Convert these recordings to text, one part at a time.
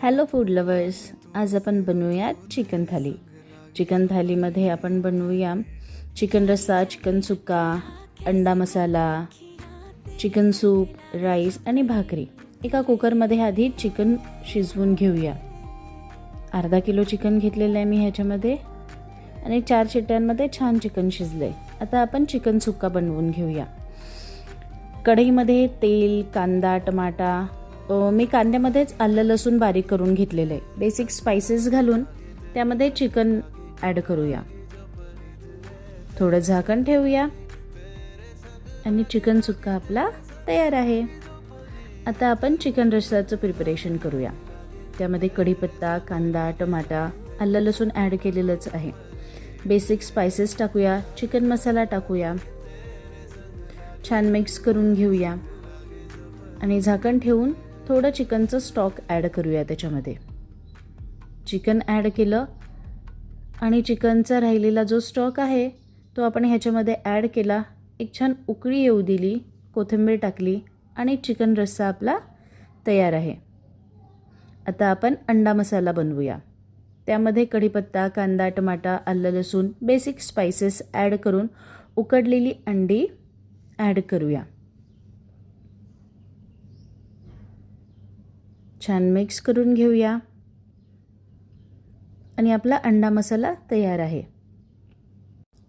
Hello food lovers, आज आपण बनवूया चिकन थाली. चिकन थालीमध्ये आपण बनवूया चिकन रस्सा, चिकन सुक्का, अंडा मसाला, चिकन सूप, राईस आणि भाकरी. एका कुकरमध्ये आधी चिकन शिजवून घेऊया. अर्धा किलो चिकन घेतलेलं आहे मी ह्याच्यामध्ये आणि 4 शिट्ट्यांमध्ये छान चिकन शिजलंय. आता आपण चिकन सुक्का बनवून घेऊया. कढईमध्ये तेल, कांदा, टमाटा, मी कांद्यामध्येच आलं लसूण बारीक करून घेतलेलं आहे. बेसिक स्पाइसेस घालून त्यामध्ये चिकन ॲड करूया. थोडं झाकण ठेवूया आणि चिकन सुक्का आपला तयार आहे. आता आपण चिकन रस्साचं प्रिपरेशन करूया. त्यामध्ये कढीपत्ता, कांदा, टमाटा, आलं लसूण ॲड केलेलंच आहे. बेसिक स्पाइसेस टाकूया, चिकन मसाला टाकूया, छान मिक्स करून घेऊया आणि झाकण ठेवून थोडं चिकनचं स्टॉक ॲड करूया. त्याच्यामध्ये चिकन ॲड केलं आणि चिकनचा राहिलेला जो स्टॉक आहे तो आपण ह्याच्यामध्ये ॲड केला. एक छान उकळी येऊ दिली, कोथिंबीर टाकली आणि चिकन रस्सा आपला तयार आहे. आता आपण अंडा मसाला बनवूया. त्यामध्ये कढीपत्ता, कांदा, टमाटा, आलं लसूण, बेसिक स्पाइसेस ॲड करून उकडलेली अंडी ॲड करूया. छान मिक्स करून घेऊया आणि आपला अंडा मसाला तयार आहे.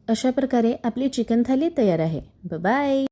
अशा प्रकारे आपली चिकन थाली तयार आहे. बाय.